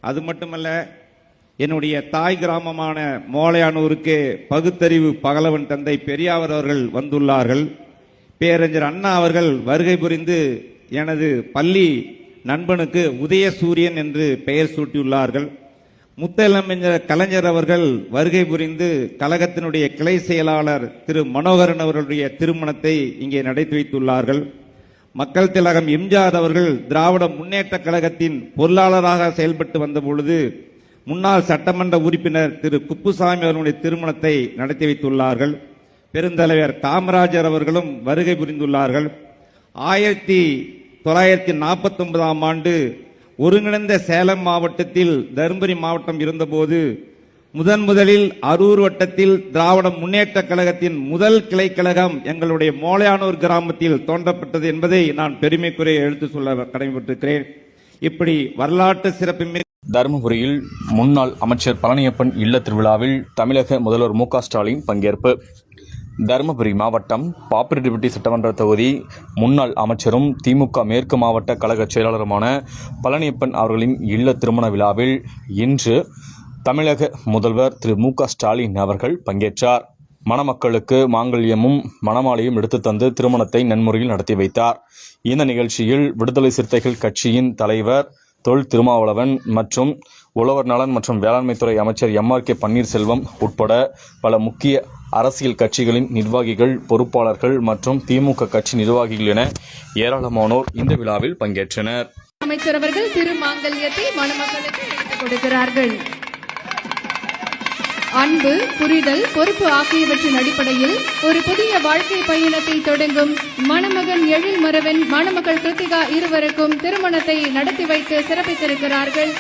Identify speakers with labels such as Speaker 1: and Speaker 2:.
Speaker 1: அது மட்டுமல்ல, என்னுடைய தாய் கிராமமான மோளையானூருக்கு பகுத்தறிவு பகலவன் தந்தை பெரியார் அவர்கள் வந்துள்ளார்கள். பேரறிஞர் அண்ணா அவர்கள் வருகை புரிந்து எனது பள்ளி நண்பனுக்கு உதயசூரியன் என்று பெயர் சூட்டியுள்ளார்கள். முத்தமிழர் கலைஞர் அவர்கள் வருகை புரிந்து கழகத்தினுடைய கிளை செயலாளர் திரு மனோகரன் அவர்களுடைய திருமணத்தை இங்கே நடத்தி வைத்துள்ளார்கள். மக்கள் திலகம் எம்ஜிஆர் அவர்கள் திராவிட முன்னேற்ற கழகத்தின் பொருளாளராக செயல்பட்டு வந்த பொழுது முன்னாள் சட்டமன்ற உறுப்பினர் திரு குப்புசாமி அவர்களுடைய திருமணத்தை நடத்தி வைத்துள்ளார்கள். பெருந்தலைவர் காமராஜர் அவர்களும் வருகை புரிந்துள்ளார்கள். 1949ஆம் ஆண்டு ஒருங்கிணைந்த சேலம் மாவட்டத்தில் தருமபுரி மாவட்டம் இருந்தபோது முதலில் அரூர் வட்டத்தில் திராவிட முன்னேற்ற கழகத்தின் முதல் கிளைக்கழகம் எங்களுடைய மோளையானூர் கிராமத்தில் தோன்றப்பட்டது என்பதை நான் பெருமைக்குரிய எடுத்து சொல்ல கடமைப்பட்டிருக்கிறேன். இப்படி வரலாற்று சிறப்பு
Speaker 2: தருமபுரியில் முன்னாள் அமைச்சர் பழனியப்பன் இல்ல திருவிழாவில் தமிழக முதல்வர் மு க ஸ்டாலின் பங்கேற்பு. தருமபுரி மாவட்டம் பாப்பிரெட்டிப்பட்டி சட்டமன்ற தொகுதி முன்னாள் அமைச்சரும் திமுக மேற்கு மாவட்ட கழக செயலாளருமான பழனியப்பன் அவர்களின் இல்ல திருமண விழாவில் இன்று தமிழக முதல்வர் திரு மு க ஸ்டாலின் அவர்கள் பங்கேற்றார். மணமக்களுக்கு மாங்கல்யமும் மணமாலையும் எடுத்து தந்து திருமணத்தை நன்முறையில் நடத்தி வைத்தார். இந்த நிகழ்ச்சியில் விடுதலை சிறுத்தைகள் கட்சியின் தலைவர் தொல் திருமாவளவன் மற்றும் உழவர் நலன் மற்றும் வேளாண்மைத்துறை அமைச்சர் MRK பன்னீர்செல்வம் உட்பட பல முக்கிய அரசியல் கட்சிகளின் நிர்வாகிகள், பொறுப்பாளர்கள் மற்றும் திமுக கட்சி நிர்வாகிகள் என ஏராளமானோர் இந்த விழாவில் பங்கேற்றனர்.
Speaker 3: அமைச்சர் அவர்கள் திருமாங்கல்யத்தை மணமக்களுக்கு எடுத்துக் கொடுக்கிறார்கள். அன்பு, புரிதல், பொறுப்பு ஆகியவற்றின் அடிப்படையில் ஒரு புதிய வாழ்க்கை பயணத்தை தொடங்கும் மணமகன் எழில்மரவன், மணமகள் கிருத்திகா இருவருக்கும் திருமணத்தை நடத்தி வைத்து சிறப்பித்திருக்கிறார்கள்.